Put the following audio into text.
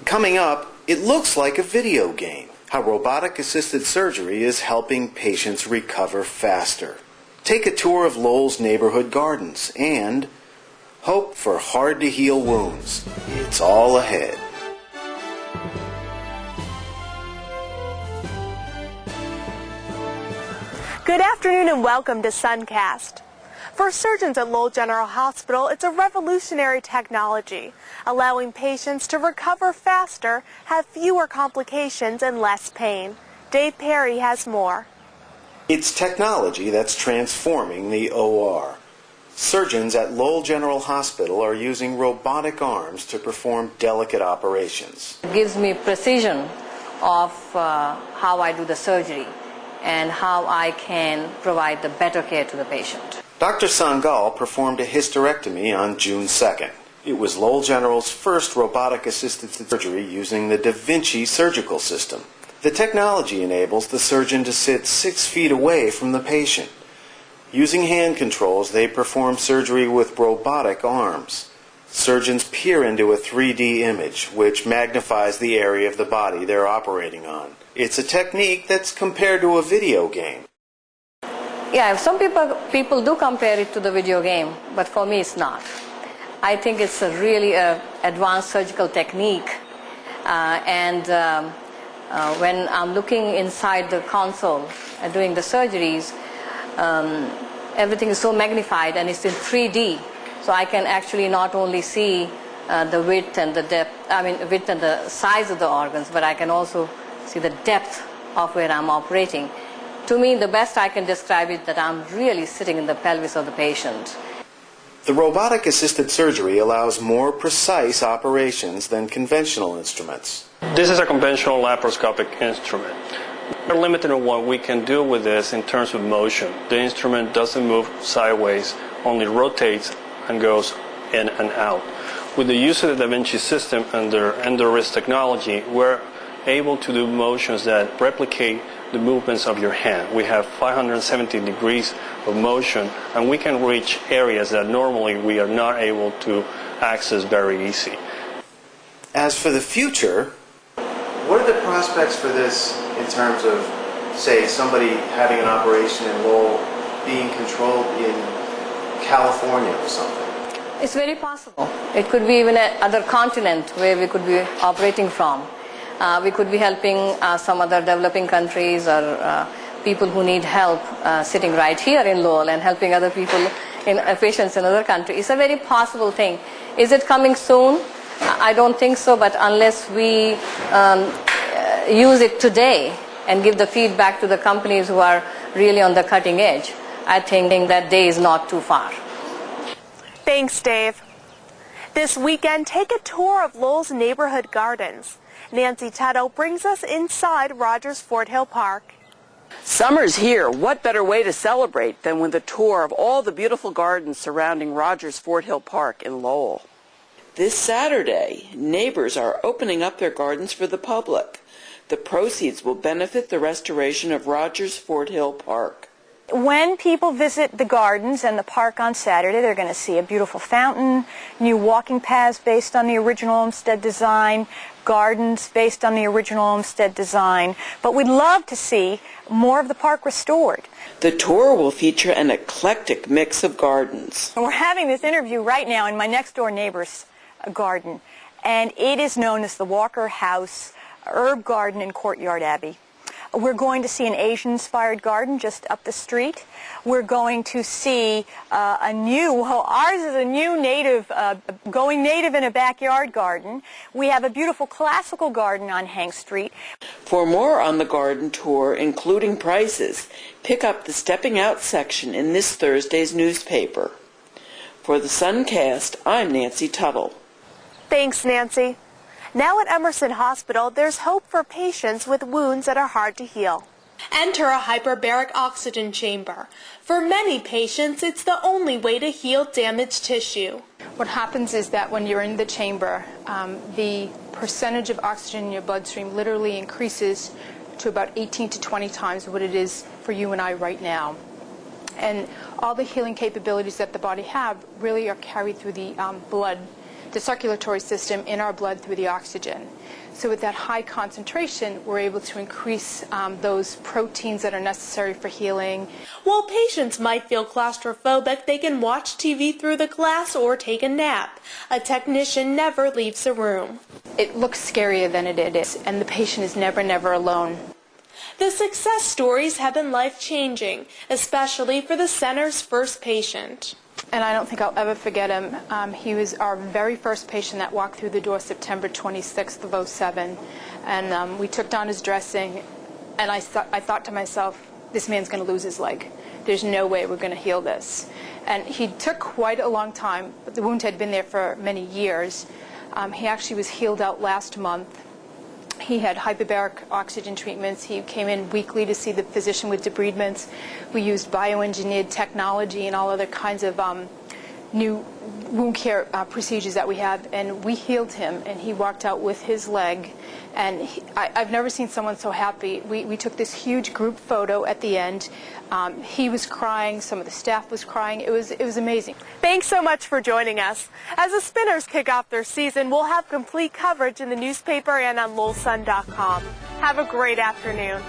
Coming up, it looks like a video game. How robotic-assisted surgery is helping patients recover faster. Take a tour of Lowell's neighborhood gardens and hope for hard-to-heal wounds. It's all ahead. Good afternoon and welcome to SunCast. For surgeons at Lowell General Hospital, it's a revolutionary technology, allowing patients to recover faster, have fewer complications, and less pain. Dave Perry has more. It's technology that's transforming the OR. Surgeons at Lowell General Hospital are using robotic arms to perform delicate operations. It gives me precision of how I do the surgery and how I can provide the better care to the patient. Dr. Sangal performed a hysterectomy on June 2nd. It was Lowell General's first robotic-assisted surgery using the Da Vinci surgical system. The technology enables the surgeon to sit 6 feet away from the patient. Using hand controls, they perform surgery with robotic arms. Surgeons peer into a 3D image, which magnifies the area of the body they're operating on. It's a technique that's compared to a video game. Yeah, some people do compare it to the video game, but for me it's not. I think it's a really advanced surgical technique, when I'm looking inside the console and doing the surgeries, everything is so magnified and it's in 3D, so I can actually not only see the width and the depth, width and the size of the organs, but I can also see the depth of where I'm operating. To me, the best I can describe it that I'm really sitting in the pelvis of the patient. The robotic-assisted surgery allows more precise operations than conventional instruments. This is a conventional laparoscopic instrument. We're limited in what we can do with this in terms of motion. The instrument doesn't move sideways, only rotates and goes in and out. With the use of the Da Vinci system and their end-wrist technology, we're able to do motions that replicate the movements of your hand. We have 570 degrees of motion, and we can reach areas that normally we are not able to access very easy. As for the future, what are the prospects for this in terms of, say, somebody having an operation in Lowell being controlled in California or something? It's very possible. It could be even another continent where we could be operating from. We could be helping some other developing countries or people who need help sitting right here in Lowell and helping other people, patients in other countries. It's a very possible thing. Is it coming soon? I don't think so, but unless we use it today and give the feedback to the companies who are really on the cutting edge, I think that day is not too far. Thanks, Dave. This weekend, take a tour of Lowell's neighborhood gardens. Nancy Tuttle brings us inside Rogers Fort Hill Park. Summer's here. What better way to celebrate than with a tour of all the beautiful gardens surrounding Rogers Fort Hill Park in Lowell? This Saturday, neighbors are opening up their gardens for the public. The proceeds will benefit the restoration of Rogers Fort Hill Park. When people visit the gardens and the park on Saturday, they're going to see a beautiful fountain, new walking paths based on the original Olmsted design, gardens based on the original Olmsted design. But we'd love to see more of the park restored. The tour will feature an eclectic mix of gardens. And we're having this interview right now in my next-door neighbor's garden, and it is known as the Walker House Herb Garden in Courtyard Abbey. We're going to see an Asian-inspired garden just up the street. We're going to see ours is a new native, going native in a backyard garden. We have a beautiful classical garden on Hank Street. For more on the garden tour, including prices, pick up the Stepping Out section in this Thursday's newspaper. For the SunCast, I'm Nancy Tuttle. Thanks, Nancy. Now at Emerson Hospital, there's hope for patients with wounds that are hard to heal. Enter a hyperbaric oxygen chamber. For many patients, it's the only way to heal damaged tissue. What happens is that when you're in the chamber, the percentage of oxygen in your bloodstream literally increases to about 18 to 20 times what it is for you and I right now. And all the healing capabilities that the body have really are carried through the blood the circulatory system in our blood through the oxygen. So with that high concentration, we're able to increase those proteins that are necessary for healing. While patients might feel claustrophobic, they can watch TV through the glass or take a nap. A technician never leaves the room. It looks scarier than it is, and the patient is never, never alone. The success stories have been life-changing, especially for the center's first patient. And I don't think I'll ever forget him. He was our very first patient that walked through the door September 26th of 2007. And we took down his dressing, and I thought to myself, this man's going to lose his leg. There's no way we're going to heal this. And he took quite a long time, but the wound had been there for many years. He actually was healed out last month. He had hyperbaric oxygen treatments. He came in weekly to see the physician with debridements. We used bioengineered technology and all other kinds of new wound care procedures that we have, and we healed him, and he walked out with his leg. And I've never seen someone so happy. We took this huge group photo at the end. He was crying. Some of the staff was crying. It was amazing. Thanks so much for joining us. As the Spinners kick off their season, we'll have complete coverage in the newspaper and on LowellSun.com. Have a great afternoon.